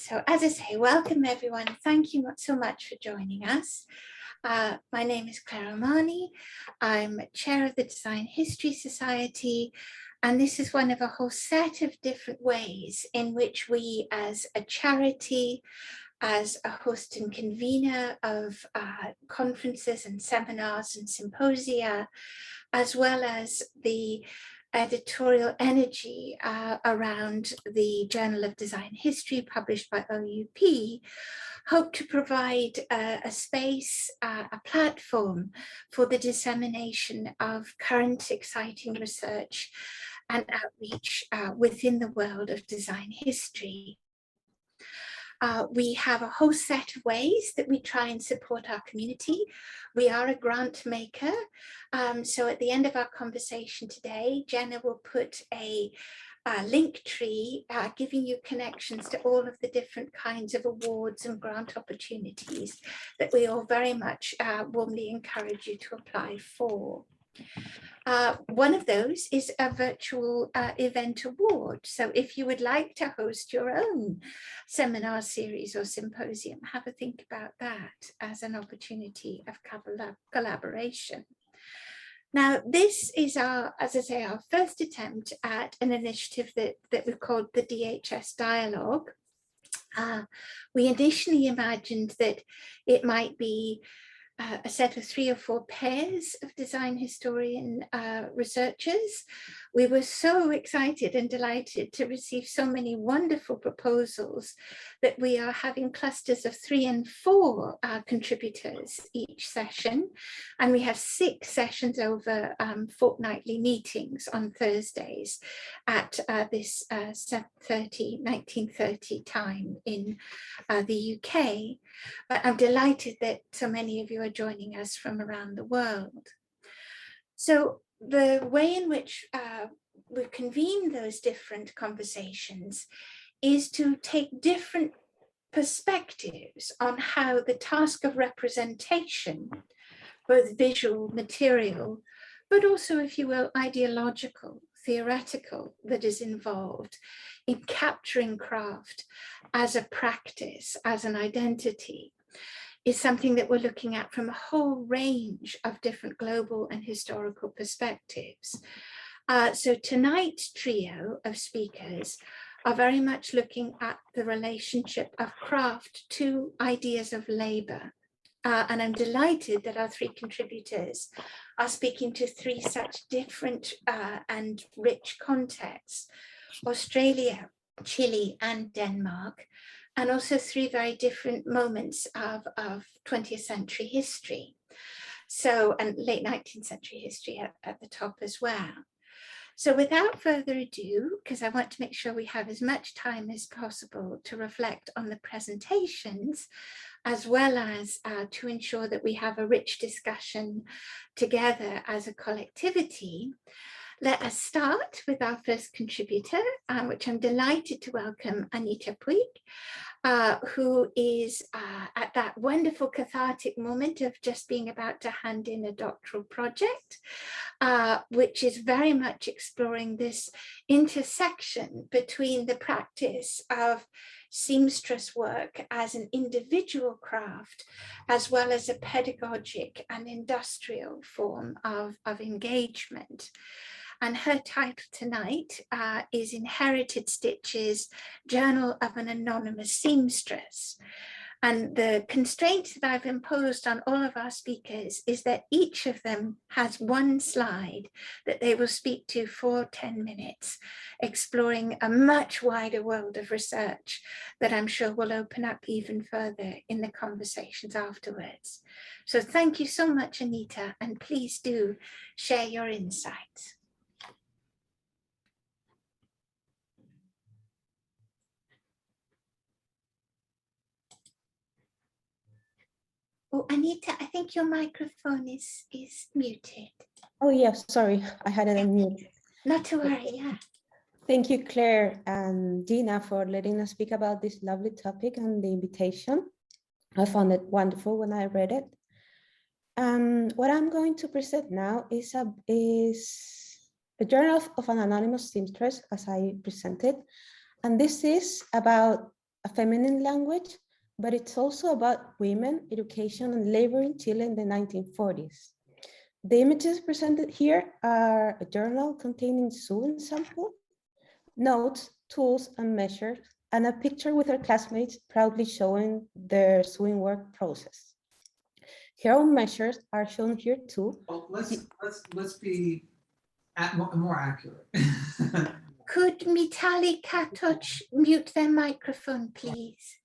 So as I say, welcome everyone. Thank you so much for joining us. My name is Claire Omani. I'm chair of the Design History Society, and this is one of a whole set of different ways in which we as a charity, as a host and convener of conferences and seminars and symposia, as well as the editorial energy around the Journal of Design History published by OUP, hope to provide a space, a platform for the dissemination of current exciting research and outreach within the world of design history. We have a whole set of ways that we try and support our community. We are a grant maker. So at the end of our conversation today, Jenna will put a link tree giving you connections to all of the different kinds of awards and grant opportunities that we all very much warmly encourage you to apply for. One of those is a virtual event award. So if you would like to host your own seminar series or symposium, have a think about that as an opportunity of collaboration. Now, this is our, as I say, our first attempt at an initiative that we've called the DHS Dialogue. We initially imagined that it might be a set of 3 or 4 pairs of design historian researchers. We were so excited and delighted to receive so many wonderful proposals that we are having clusters of 3 and 4 contributors each session. And we have 6 sessions over fortnightly meetings on Thursdays at this 1930 time in the UK. But I'm delighted that so many of you are joining us from around the world. So the way in which we convene those different conversations is to take different perspectives on how the task of representation, both visual, material, but also, if you will, ideological, theoretical, that is involved in capturing craft as a practice, as an identity, is something that we're looking at from a whole range of different global and historical perspectives. So tonight's trio of speakers are very much looking at the relationship of craft to ideas of labor. And I'm delighted that our 3 contributors are speaking to 3 such different and rich contexts: Australia, Chile, and Denmark, and also 3 very different moments of 20th century history. So, and late 19th century history at the top as well. So without further ado, because I want to make sure we have as much time as possible to reflect on the presentations, as well as to ensure that we have a rich discussion together as a collectivity, let us start with our first contributor, which I'm delighted to welcome Anita Puig, who is at that wonderful cathartic moment of just being about to hand in a doctoral project, which is very much exploring this intersection between the practice of seamstress work as an individual craft, as well as a pedagogic and industrial form of engagement. And her title tonight is Inherited Stitches, Journal of an Anonymous Seamstress. And the constraint that I've imposed on all of our speakers is that each of them has 1 slide that they will speak to for 10 minutes, exploring a much wider world of research that I'm sure will open up even further in the conversations afterwards. So thank you so much, Anita, and please do share your insights. Oh, Anita, I think your microphone is muted. Oh, yeah, sorry, I had it on mute. Not to worry, yeah. Thank you, Claire and Dina, for letting us speak about this lovely topic and the invitation. I found it wonderful when I read it. What I'm going to present now is a Journal of an Anonymous Seamstress, as I presented. And this is about a feminine language, but it's also about women, education, and labor in Chile in the 1940s. The images presented here are a journal containing sewing sample, notes, tools, and measures, and a picture with her classmates proudly showing their sewing work process. Her own measures are shown here too. Well, let's be more accurate. Could Mitali Katoch mute their microphone, please?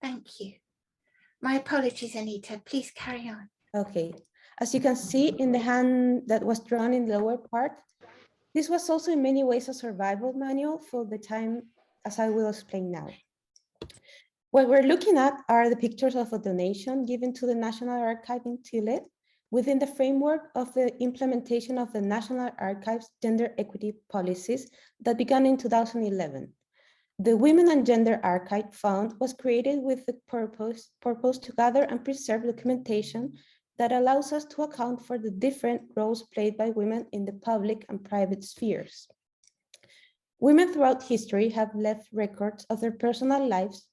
Thank you. My apologies, Anita. Please carry on. Okay. As you can see in the hand that was drawn in the lower part, this was also in many ways a survival manual for the time, as I will explain now. What we're looking at are the pictures of a donation given to the National Archive in Chile within the framework of the implementation of the National Archive's gender equity policies that began in 2011. The Women and Gender Archive Fund was created with the purpose to gather and preserve documentation that allows us to account for the different roles played by women in the public and private spheres. Women throughout history have left records of their personal lives.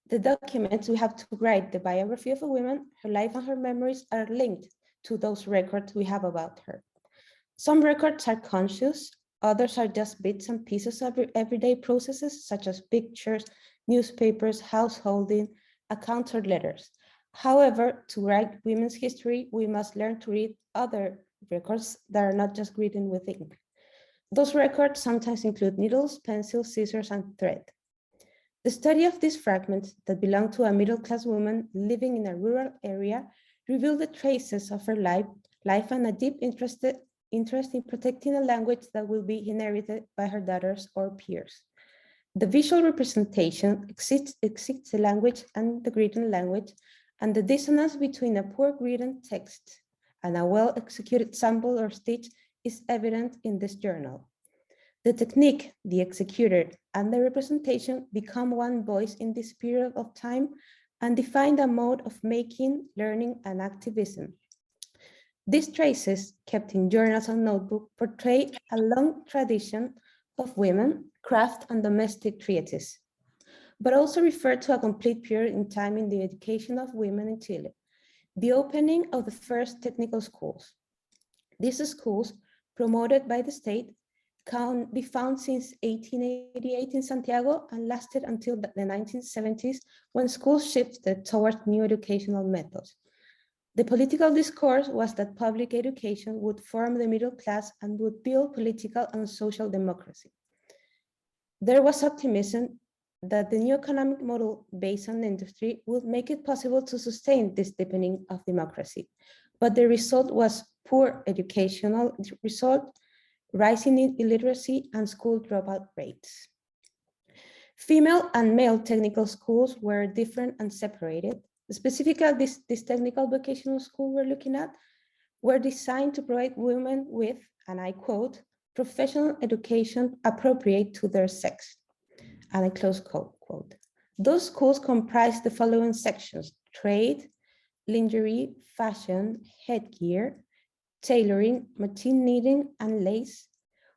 The documents we have to write the biography of a woman, her life and her memories are linked to those records we have about her. Some records are conscious, others are just bits and pieces of everyday processes such as pictures, newspapers, householding, accounts, or letters. However, to write women's history, we must learn to read other records that are not just written with ink. Those records sometimes include needles, pencils, scissors, and thread. The study of these fragments that belong to a middle-class woman living in a rural area reveal the traces of her life and a deep interest in protecting a language that will be inherited by her daughters or peers. The visual representation exceeds the language and the written language, and the dissonance between a poor written text and a well-executed sample or stitch is evident in this journal. The technique, the executor, and the representation become one voice in this period of time and define a mode of making, learning, and activism. These traces, kept in journals and notebooks, portray a long tradition of women, craft, and domestic treatises, but also refer to a complete period in time in the education of women in Chile, the opening of the first technical schools. These schools, promoted by the state, can be found since 1888 in Santiago and lasted until the 1970s when schools shifted towards new educational methods. The political discourse was that public education would form the middle class and would build political and social democracy. There was optimism that the new economic model based on industry would make it possible to sustain this deepening of democracy. But the result was poor educational result, rising illiteracy, and school dropout rates. Female and male technical schools were different and separated. Specifically, this technical vocational school we're looking at were designed to provide women with, and I quote, professional education appropriate to their sex, and I close quote. Those schools comprise the following sections: trade, lingerie, fashion, headgear, tailoring, machine knitting, and lace,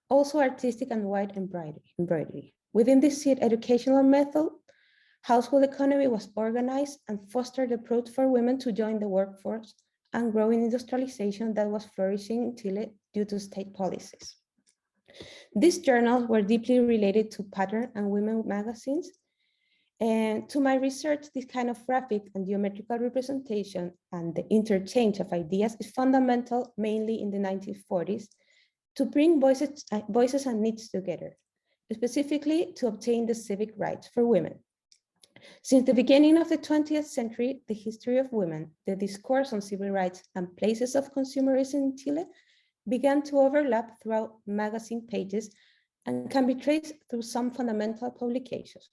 also artistic and white embroidery. Within this educational method, household economy was organized and fostered the approach for women to join the workforce and growing industrialization that was flourishing in Chile due to state policies. These journals were deeply related to pattern and women magazines. And to my research, this kind of graphic and geometrical representation and the interchange of ideas is fundamental, mainly in the 1940s, to bring voices and needs together, specifically to obtain the civic rights for women. Since the beginning of the 20th century, the history of women, the discourse on civil rights, and places of consumerism in Chile began to overlap throughout magazine pages and can be traced through some fundamental publications.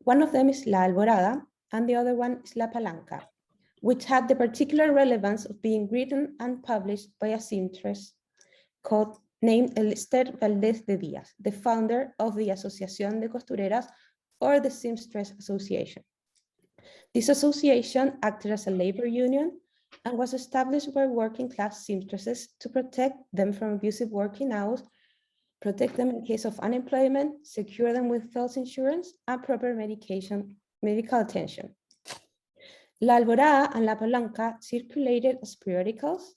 One of them is La Alborada, and the other one is La Palanca, which had the particular relevance of being written and published by a seamstress named Esther Valdés de Díaz, the founder of the Asociación de Costureras, or the Seamstress Association. This association acted as a labor union and was established by working class seamstresses to protect them from abusive working hours protect them in case of unemployment, secure them with health insurance, and proper medical attention. La Alborada and La Palanca circulated as periodicals,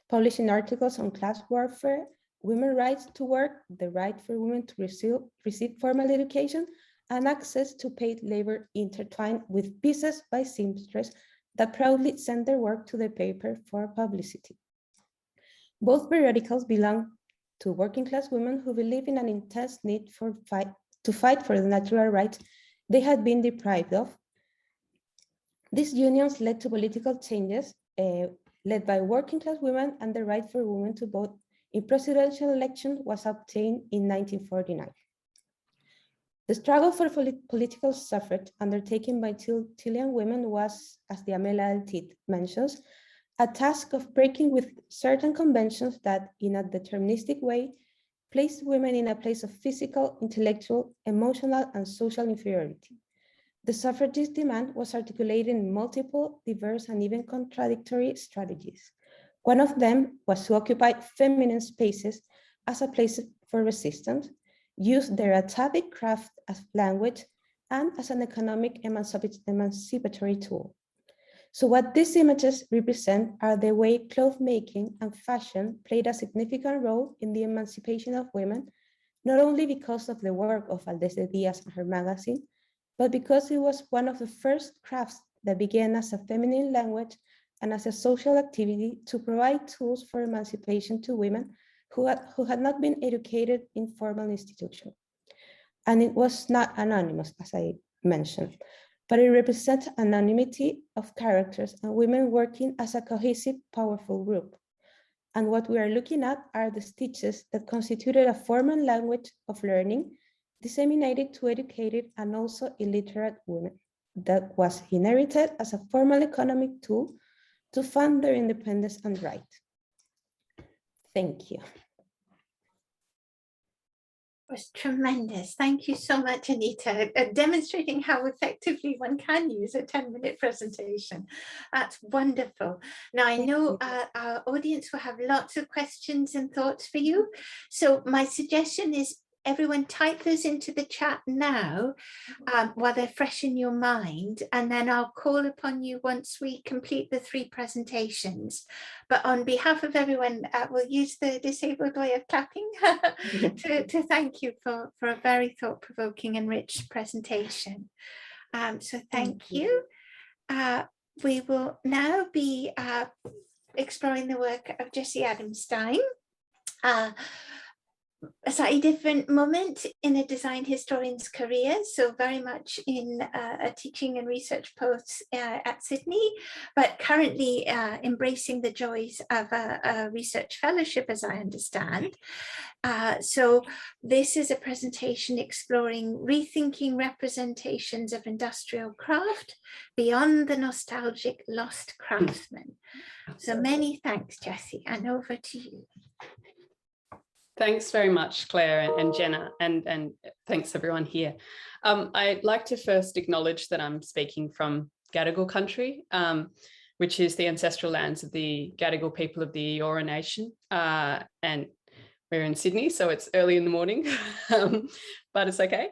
publishing articles on class warfare, women's rights to work, the right for women to receive formal education, and access to paid labor, intertwined with pieces by seamstress that proudly sent their work to the paper for publicity. Both periodicals belong to working class women who believe in an intense need to fight for the natural rights they had been deprived of. These unions led to political changes led by working class women, and the right for women to vote in presidential election was obtained in 1949. The struggle for political suffrage undertaken by Chilean women was, as the Amela Altit mentions, a task of breaking with certain conventions that, in a deterministic way, placed women in a place of physical, intellectual, emotional, and social inferiority. The suffragist demand was articulated in multiple, diverse, and even contradictory strategies. One of them was to occupy feminine spaces as a place for resistance, use their atavic craft as language, and as an economic emancipatory tool. So what these images represent are the way cloth making and fashion played a significant role in the emancipation of women, not only because of the work of Dhs Dialogues and her magazine, but because it was one of the first crafts that began as a feminine language and as a social activity to provide tools for emancipation to women who had not been educated in formal institutions. And it was not anonymous, as I mentioned, but it represents anonymity of characters and women working as a cohesive, powerful group. And what we are looking at are the stitches that constituted a formal language of learning disseminated to educated and also illiterate women that was inherited as a formal economic tool to fund their independence and right. Thank you. Was tremendous. Thank you so much, Anita, demonstrating how effectively one can use a 10-minute presentation. That's wonderful. Now, I know our audience will have lots of questions and thoughts for you. So my suggestion is everyone type those into the chat now while they're fresh in your mind, and then I'll call upon you once we complete the 3 presentations. But on behalf of everyone, we'll use the disabled way of clapping to thank you for a very thought-provoking and rich presentation. So thank you. We will now be exploring the work of Jessie Adams-Stein. A slightly different moment in a design historian's career, so very much in a teaching and research post at Sydney, but currently embracing the joys of a research fellowship, as I understand. So this is a presentation exploring rethinking representations of industrial craft beyond the nostalgic lost craftsman. So many thanks, Jessie, and over to you. Thanks very much, Claire and Jenna, and thanks everyone here. I'd like to first acknowledge that I'm speaking from Gadigal country, which is the ancestral lands of the Gadigal people of the Eora Nation, and we're in Sydney, so it's early in the morning, but it's okay.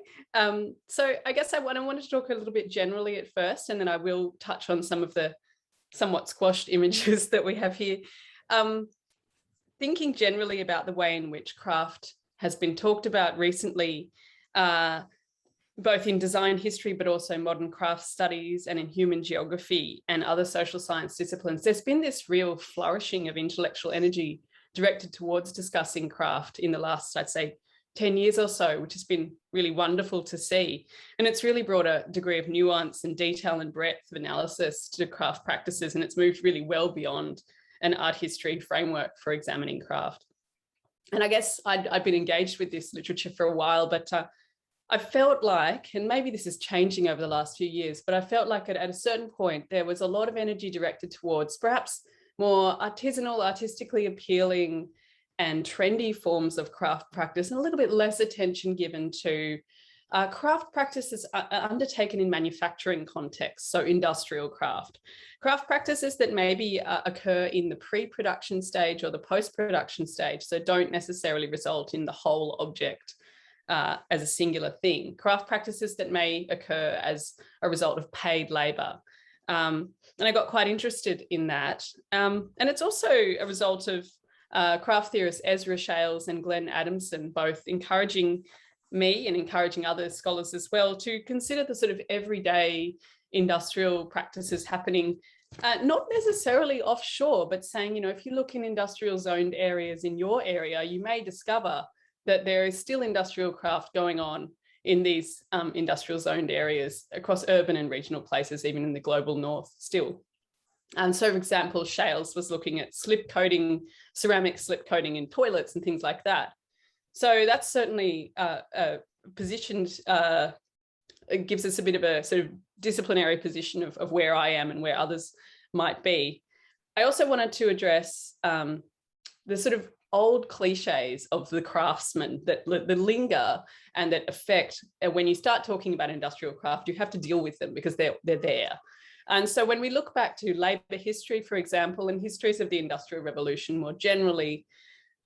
So I guess I wanted to talk a little bit generally at first, and then I will touch on some of the somewhat squashed images that we have here. Thinking generally about the way in which craft has been talked about recently, both in design history, but also modern craft studies and in human geography and other social science disciplines, there's been this real flourishing of intellectual energy directed towards discussing craft in the last, I'd say, 10 years or so, which has been really wonderful to see. And it's really brought a degree of nuance and detail and breadth of analysis to craft practices, and it's moved really well beyond an art history framework for examining craft. And I guess I'd been engaged with this literature for a while, but I felt like, and maybe this is changing over the last few years, but I felt like at a certain point, there was a lot of energy directed towards perhaps more artisanal, artistically appealing and trendy forms of craft practice, and a little bit less attention given to craft practices are undertaken in manufacturing contexts, so industrial craft. Craft practices that maybe occur in the pre-production stage or the post-production stage, so don't necessarily result in the whole object as a singular thing. Craft practices that may occur as a result of paid labour. And I got quite interested in that. And it's also a result of craft theorists Ezra Shales and Glenn Adamson both encouraging me and encouraging other scholars as well to consider the sort of everyday industrial practices happening, not necessarily offshore, but saying, you know, if you look in industrial zoned areas in your area, you may discover that there is still industrial craft going on in these industrial zoned areas across urban and regional places, even in the global north still. And so, for example, Shales was looking at slip coating, ceramic slip coating in toilets and things like that. So that's certainly positioned, it gives us a bit of a sort of disciplinary position of where I am and where others might be. I also wanted to address the sort of old cliches of the craftsman that linger and that affect, when you start talking about industrial craft, you have to deal with them because they're there. And so when we look back to labour history, for example, and histories of the Industrial Revolution more generally,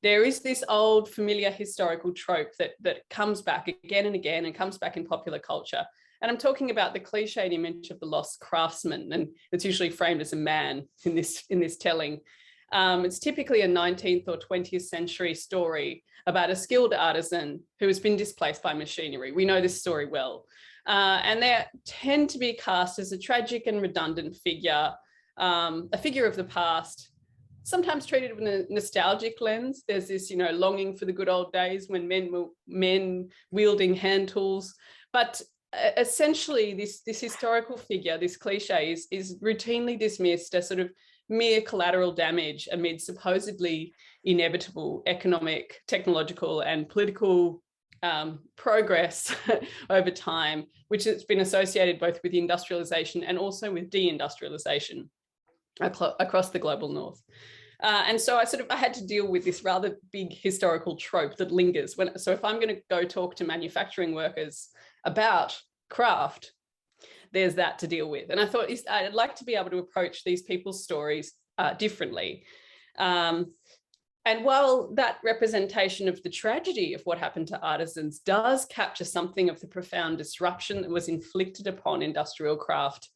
there is this old familiar historical trope that comes back again and again and comes back in popular culture. And I'm talking about the cliched image of the lost craftsman, and it's usually framed as a man in this telling. It's typically a 19th or 20th century story about a skilled artisan who has been displaced by machinery. We know this story well. And they tend to be cast as a tragic and redundant figure, a figure of the past, sometimes treated with a nostalgic lens. There's this, you know, longing for the good old days when men were men wielding hand tools. But essentially, this historical figure, this cliche, is routinely dismissed as sort of mere collateral damage amid supposedly inevitable economic, technological, and political progress over time, which has been associated both with industrialization and also with deindustrialization across the global north. And so I had to deal with this rather big historical trope that lingers. So if I'm going to go talk to manufacturing workers about craft, there's that to deal with. And I thought I'd like to be able to approach these people's stories differently. And while that representation of the tragedy of what happened to artisans does capture something of the profound disruption that was inflicted upon industrial craft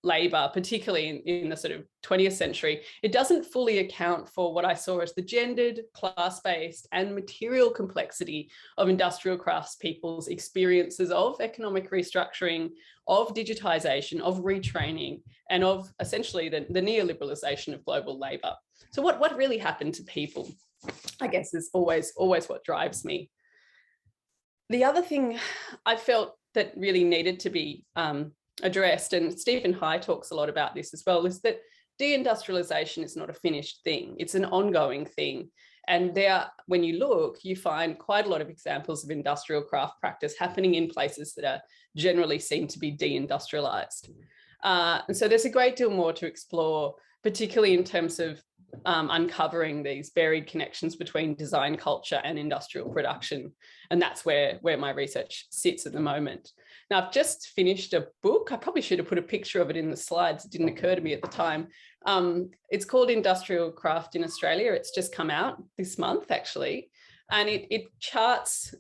labour, particularly in the sort of 20th century, it doesn't fully account for what I saw as the gendered, class-based and material complexity of industrial craftspeople's experiences of economic restructuring, of digitisation, of retraining, and of essentially the neoliberalisation of global labour. So what really happened to people, I guess, is always what drives me. The other thing I felt that really needed to be addressed, and Stephen High talks a lot about this as well, is that deindustrialization is not a finished thing. It's an ongoing thing. And when you look, you find quite a lot of examples of industrial craft practice happening in places that are generally seen to be deindustrialized. And so there's a great deal more to explore, particularly in terms of uncovering these buried connections between design culture and industrial production. And that's where my research sits at the moment. Now, I've just finished a book. I probably should have put a picture of it in the slides. It didn't occur to me at the time. It's called Industrial Craft in Australia. It's just come out this month, actually. And it charts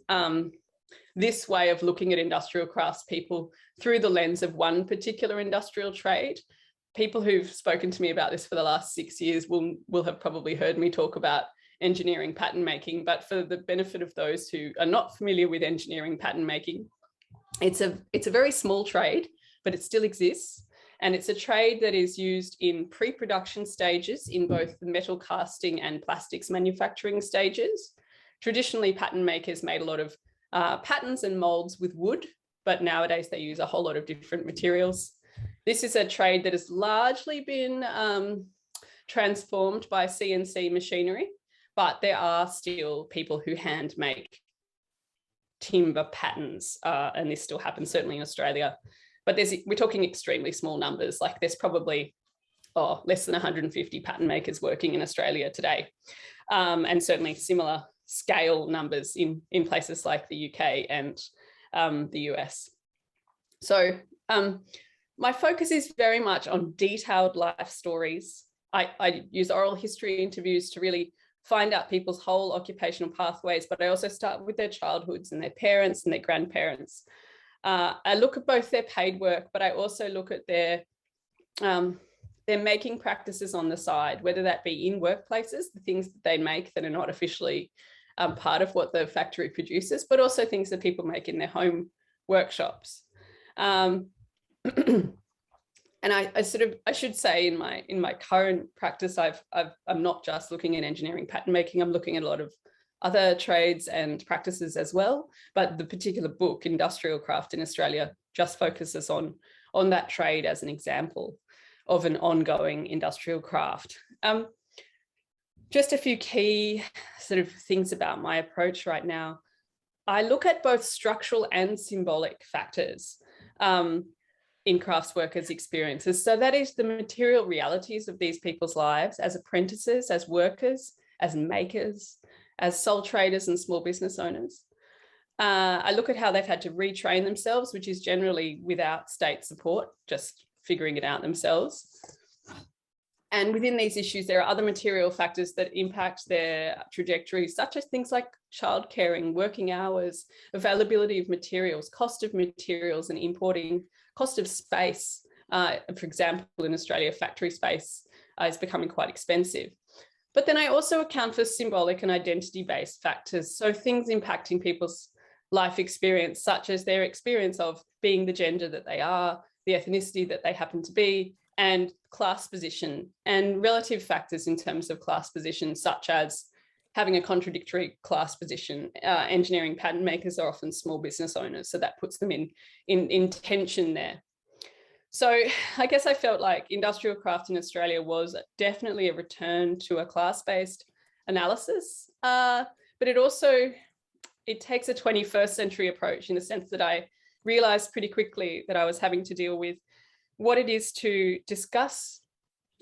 this way of looking at industrial craftspeople through the lens of one particular industrial trade. People who've spoken to me about this for the last 6 years will have probably heard me talk about engineering pattern making, but for the benefit of those who are not familiar with engineering pattern making, it's a very small trade, but it still exists. And it's a trade that is used in pre-production stages in both the metal casting and plastics manufacturing stages. Traditionally, pattern makers made a lot of patterns and molds with wood, but nowadays they use a whole lot of different materials. This is a trade that has largely been transformed by CNC machinery, but there are still people who hand make timber patterns, and this still happens certainly in Australia. But we're talking extremely small numbers. Like there's probably less than 150 pattern makers working in Australia today, and certainly similar scale numbers in places like the UK and the US. So my focus is very much on detailed life stories. I use oral history interviews to really find out people's whole occupational pathways, but I also start with their childhoods and their parents and their grandparents. I look at both their paid work, but I also look at their making practices on the side, whether that be in workplaces, the things that they make that are not officially part of what the factory produces, but also things that people make in their home workshops. And I should say in my current practice, I'm not just looking at engineering pattern making. I'm looking at a lot of other trades and practices as well. But the particular book, Industrial Craft in Australia, just focuses on that trade as an example of an ongoing industrial craft. Just a few key sort of things about my approach right now. I look at both structural and symbolic factors in crafts workers' experiences. So that is the material realities of these people's lives as apprentices, as workers, as makers, as sole traders and small business owners. I look at how they've had to retrain themselves, which is generally without state support, just figuring it out themselves. And within these issues, there are other material factors that impact their trajectories, such as things like childcaring, working hours, availability of materials, cost of materials and importing, cost of space. For example, in Australia, factory space is becoming quite expensive. But then I also account for symbolic and identity-based factors. So things impacting people's life experience, such as their experience of being the gender that they are, the ethnicity that they happen to be, and class position, and relative factors in terms of class position, such as having a contradictory class position. Engineering pattern makers are often small business owners, so that puts them in tension there. So I guess I felt like industrial craft in Australia was definitely a return to a class-based analysis, but it takes a 21st century approach in the sense that I realized pretty quickly that I was having to deal with what it is to discuss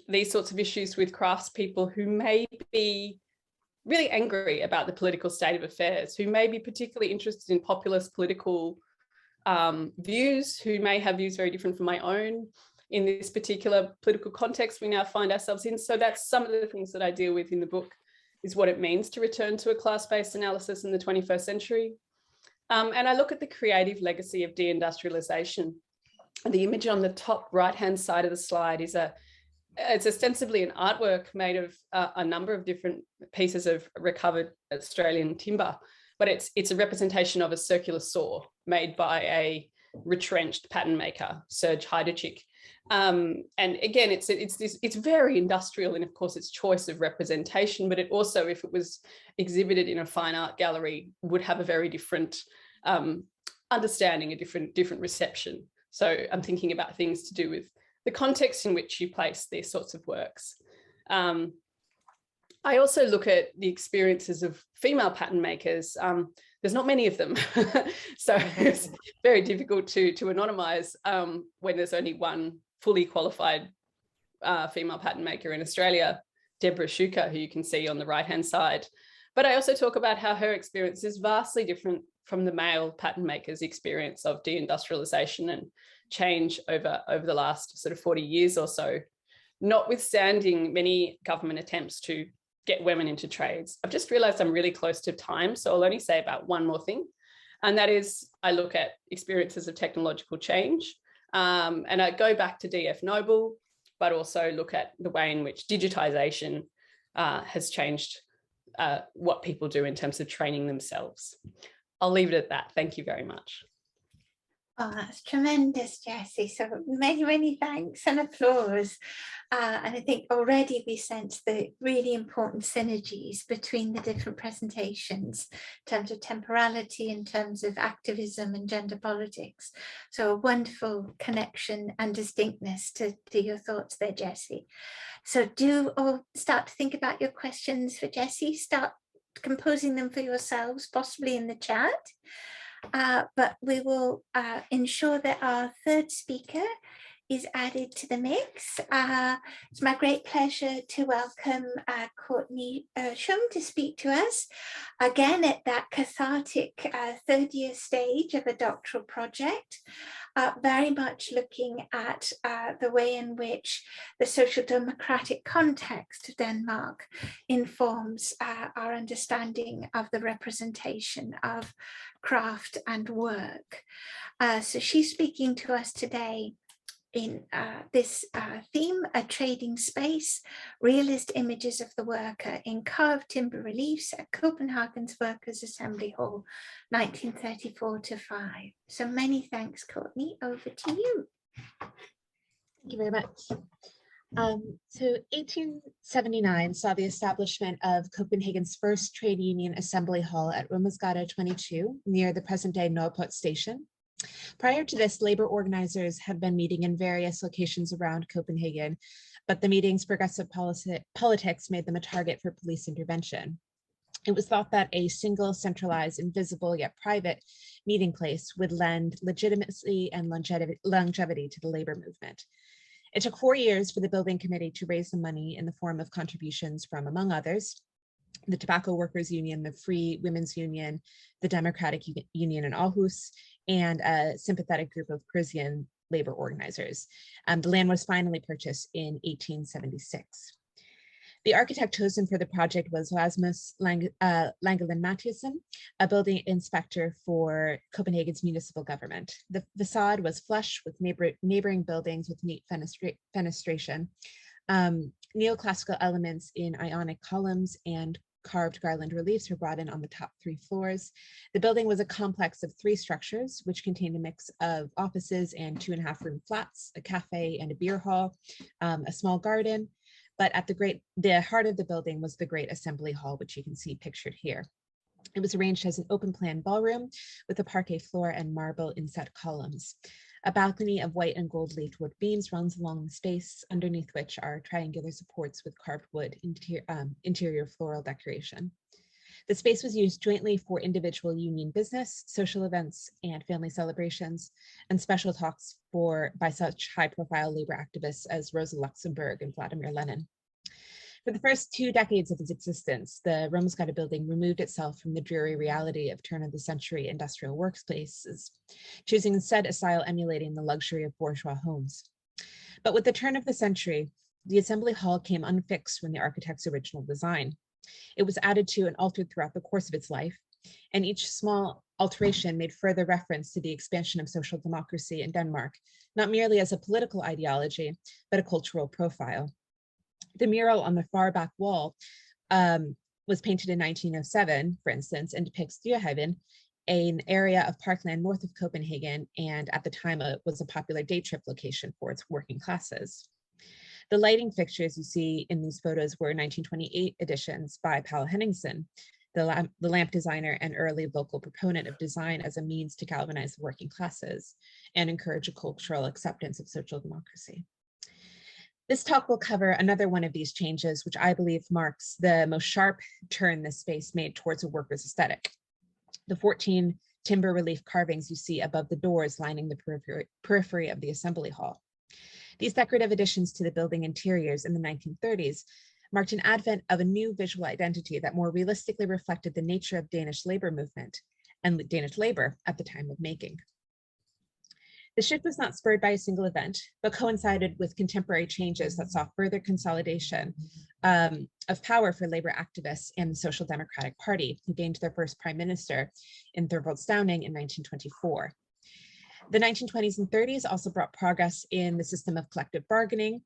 these sorts of issues with craftspeople who may be really angry about the political state of affairs, who may be particularly interested in populist political views, who may have views very different from my own in this particular political context we now find ourselves in. So that's some of the things that I deal with in the book, is what it means to return to a class-based analysis in the 21st century. And I look at the creative legacy of deindustrialization. The image on the top right-hand side of the slide is it's ostensibly an artwork made of a number of different pieces of recovered Australian timber, but it's a representation of a circular saw made by a retrenched pattern maker, Serge Heiderchik. And again, it's very industrial in, of course, its choice of representation, but it also, if it was exhibited in a fine art gallery, would have a very different understanding, a different reception. So I'm thinking about things to do with the context in which you place these sorts of works. I also look at the experiences of female pattern makers. There's not many of them, so it's very difficult to anonymize when there's only one fully qualified female pattern maker in Australia, Deborah Shuker, who you can see on the right-hand side. But I also talk about how her experience is vastly different from the male pattern maker's experience of deindustrialization and change over the last sort of 40 years or so, notwithstanding many government attempts to get women into trades. I've just realized I'm really close to time, so I'll only say about one more thing. And that is, I look at experiences of technological change, and I go back to D.F. Noble, but also look at the way in which digitization has changed what people do in terms of training themselves. I'll leave it at that. Thank you very much. Oh, that's tremendous, Jessie. So many, many thanks and applause. And I think already we sense the really important synergies between the different presentations in terms of temporality, in terms of activism and gender politics. So a wonderful connection and distinctness to your thoughts there, Jessie. So do all start to think about your questions for Jessie. Start composing them for yourselves, possibly in the chat. But we will ensure that our third speaker is added to the mix. It's my great pleasure to welcome Courtney Shum to speak to us, again at that cathartic third year stage of a doctoral project, very much looking at the way in which the social democratic context of Denmark informs our understanding of the representation of craft and work. So she's speaking to us today in this theme, a trading space, realist images of the worker in carved timber reliefs at Copenhagen's Workers' Assembly Hall, 1934 to 5. So many thanks, Courtney, over to you. Thank you very much. So 1879 saw the establishment of Copenhagen's first trade union assembly hall at Romsgade 22 near the present-day Nordport station. Prior to this, labor organizers had been meeting in various locations around Copenhagen, but the meeting's progressive politics made them a target for police intervention. It was thought that a single, centralized, invisible yet private meeting place would lend legitimacy and longevity to the labor movement. It took 4 years for the building committee to raise the money in the form of contributions from, among others, the Tobacco Workers Union, the Free Women's Union, the Democratic Union in Aarhus, and a sympathetic group of Parisian labor organizers. The land was finally purchased in 1876. The architect chosen for the project was Rasmus Langelen Mathiesen, a building inspector for Copenhagen's municipal government. The facade was flush with neighboring buildings with neat fenestration. Neoclassical elements in Ionic columns and carved garland reliefs were brought in on the top 3 floors. The building was a complex of 3 structures, which contained a mix of offices and 2.5-room flats, a cafe and a beer hall, a small garden. But at the heart of the building was the Great Assembly Hall, which you can see pictured here. It was arranged as an open plan ballroom with a parquet floor and marble inset columns. A balcony of white and gold leafed wood beams runs along the space, underneath which are triangular supports with carved wood interior floral decoration. The space was used jointly for individual union business, social events, and family celebrations, and special talks by such high-profile labor activists as Rosa Luxemburg and Vladimir Lenin. For the first 2 decades of its existence, the Romsgade building removed itself from the dreary reality of turn-of-the-century industrial workplaces, choosing instead a style emulating the luxury of bourgeois homes. But with the turn of the century, the Assembly Hall came unfixed from the architect's original design. It was added to and altered throughout the course of its life, and each small alteration made further reference to the expansion of social democracy in Denmark, not merely as a political ideology, but a cultural profile. The mural on the far back wall was painted in 1907, for instance, and depicts Dyrhaven, an area of parkland north of Copenhagen, and at the time it was a popular day trip location for its working classes. The lighting fixtures you see in these photos were 1928 editions by Paul Henningsen, the lamp designer and early local proponent of design as a means to galvanize the working classes and encourage a cultural acceptance of social democracy. This talk will cover another one of these changes, which I believe marks the most sharp turn this space made towards a worker's aesthetic. The 14 timber relief carvings you see above the doors lining the periphery of the assembly hall. These decorative additions to the building interiors in the 1930s marked an advent of a new visual identity that more realistically reflected the nature of Danish labor movement and Danish labor at the time of making. The shift was not spurred by a single event, but coincided with contemporary changes that saw further consolidation of power for labor activists and the Social Democratic Party, who gained their first prime minister in Thorvald Stauning in 1924. The 1920s and 30s also brought progress in the system of collective bargaining.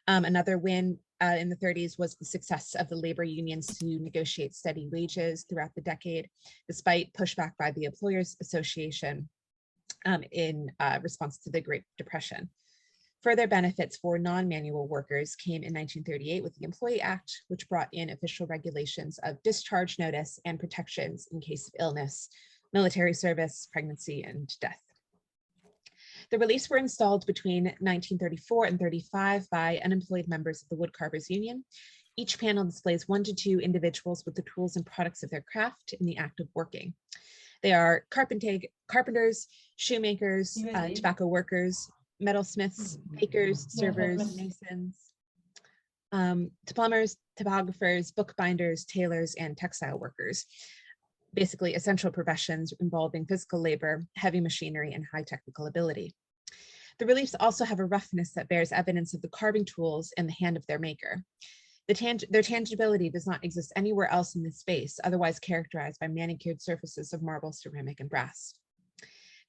Another win in the 30s was the success of the labor unions to negotiate steady wages throughout the decade, despite pushback by the Employers Association in response to the Great Depression. Further benefits for non-manual workers came in 1938 with the Employee Act, which brought in official regulations of discharge notice and protections in case of illness, military service, pregnancy, and death. The reliefs were installed between 1934 and 35 by unemployed members of the Woodcarvers Union. Each panel displays 1 to 2 individuals with the tools and products of their craft in the act of working. They are carpenters, shoemakers, tobacco workers, metalsmiths, bakers, servers, masons, to plumbers, typographers, bookbinders, tailors, and textile workers. Basically essential professions involving physical labor, heavy machinery, and high technical ability. The reliefs also have a roughness that bears evidence of the carving tools in the hand of their maker. Their tangibility does not exist anywhere else in this space, otherwise characterized by manicured surfaces of marble, ceramic, and brass.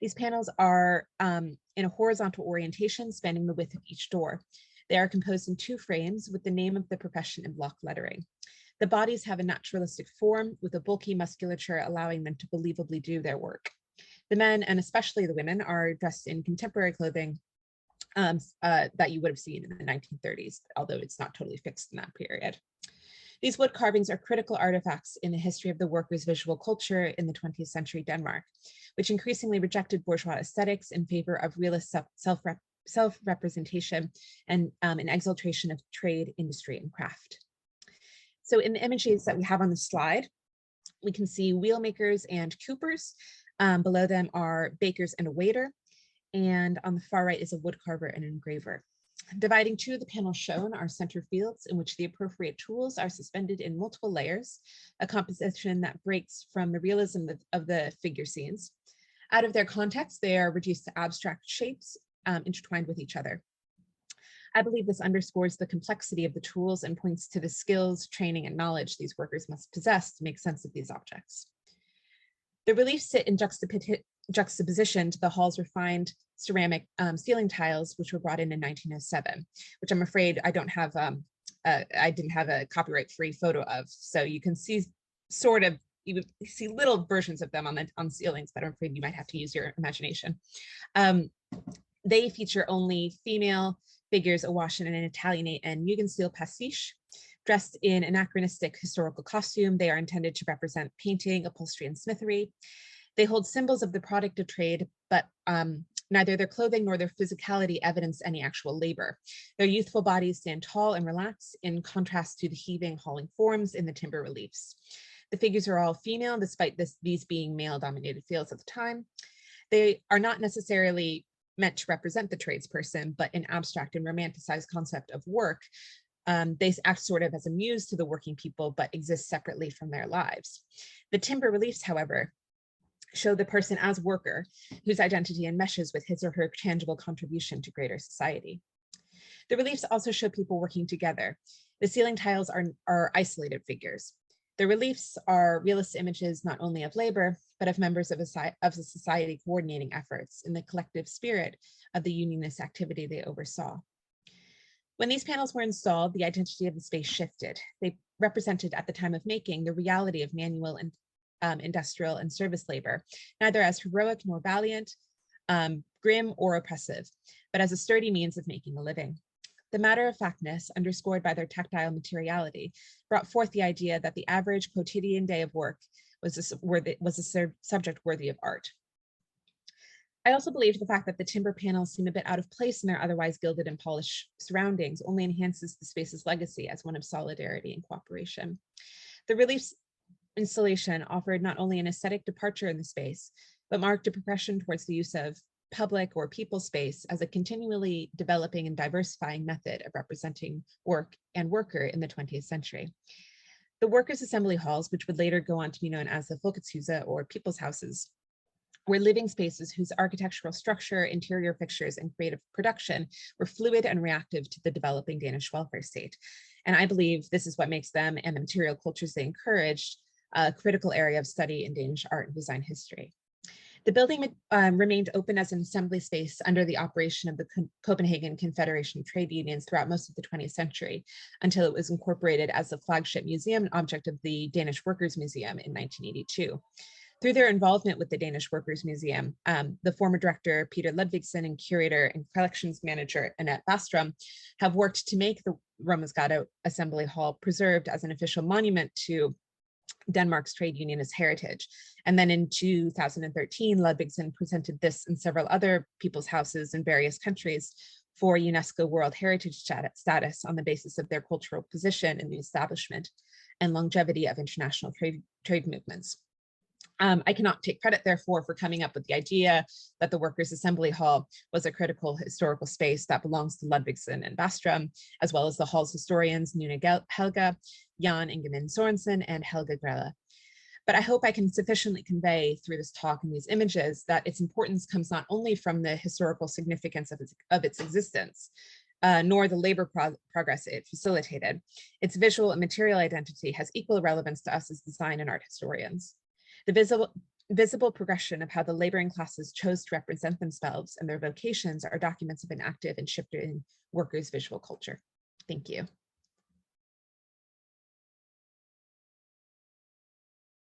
These panels are in a horizontal orientation spanning the width of each door. They are composed in 2 frames with the name of the profession in block lettering. The bodies have a naturalistic form with a bulky musculature allowing them to believably do their work. The men, and especially the women, are dressed in contemporary clothing that you would have seen in the 1930s, although it's not totally fixed in that period. These wood carvings are critical artifacts in the history of the workers' visual culture in the 20th century Denmark, which increasingly rejected bourgeois aesthetics in favor of realist self-representation and an exaltation of trade, industry, and craft. So in the images that we have on the slide, we can see wheel makers and coopers. Below them are bakers and a waiter. And on the far right is a wood carver and an engraver. Dividing 2 of the panels shown are center fields in which the appropriate tools are suspended in multiple layers, a composition that breaks from the realism of the figure scenes. Out of their context, they are reduced to abstract shapes intertwined with each other. I believe this underscores the complexity of the tools and points to the skills, training, and knowledge these workers must possess to make sense of these objects. The reliefs sit in juxtaposition to the hall's refined ceramic ceiling tiles, which were brought in 1907, which I'm afraid I didn't have a copyright-free photo of. So you can see you see little versions of them on ceilings, but I'm afraid you might have to use your imagination. They feature only female figures awash in an Italianate and Jugendstil pastiche. Dressed in anachronistic historical costume, they are intended to represent painting, upholstery, and smithery. They hold symbols of the product of trade, but neither their clothing nor their physicality evidence any actual labor. Their youthful bodies stand tall and relaxed in contrast to the heaving, hauling forms in the timber reliefs. The figures are all female, despite these being male-dominated fields at the time. They are not necessarily meant to represent the tradesperson, but an abstract and romanticized concept of work. They act sort of as a muse to the working people, but exist separately from their lives. The timber reliefs, however, show the person as worker, whose identity enmeshes with his or her tangible contribution to greater society. The reliefs also show people working together. The ceiling tiles are isolated figures. The reliefs are realist images not only of labor, but of members of a society coordinating efforts in the collective spirit of the unionist activity they oversaw. When these panels were installed, the identity of the space shifted. They represented at the time of making the reality of manual and industrial and service labor, neither as heroic nor valiant, grim or oppressive, but as a sturdy means of making a living. The matter-of-factness, underscored by their tactile materiality, brought forth the idea that the average quotidian day of work was a subject worthy of art. I also believe the fact that the timber panels seem a bit out of place in their otherwise gilded and polished surroundings only enhances the space's legacy as one of solidarity and cooperation. The relief's installation offered not only an aesthetic departure in the space, but marked a progression towards the use of public or people space as a continually developing and diversifying method of representing work and worker in the 20th century. The workers' assembly halls, which would later go on to be known as the Folketshuse or people's houses, were living spaces whose architectural structure, interior fixtures, and creative production were fluid and reactive to the developing Danish welfare state. And I believe this is what makes them and the material cultures they encouraged a critical area of study in Danish art and design history. The building remained open as an assembly space under the operation of the Copenhagen Confederation of Trade Unions throughout most of the 20th century, until it was incorporated as the flagship museum and object of the Danish Workers' Museum in 1982. Through their involvement with the Danish Workers' Museum, the former director, Peter Ludvigsen, and curator and collections manager, Annette Bastrom, have worked to make the Romsgade Assembly Hall preserved as an official monument to Denmark's trade unionist heritage. And then in 2013, Ludvigsen presented this and several other people's houses in various countries for UNESCO World Heritage status on the basis of their cultural position in the establishment and longevity of international trade movements. I cannot take credit, therefore, for coming up with the idea that the Workers' Assembly Hall was a critical historical space that belongs to Ludvigsen and Bastrom, as well as the hall's historians Nuna Helga, Jan Ingemann Sorensen, and Helga Grella. But I hope I can sufficiently convey through this talk and these images that its importance comes not only from the historical significance of its existence, nor the labor progress it facilitated. Its visual and material identity has equal relevance to us as design and art historians. The visible progression of how the laboring classes chose to represent themselves and their vocations are documents of an active and shifting workers' visual culture. Thank you.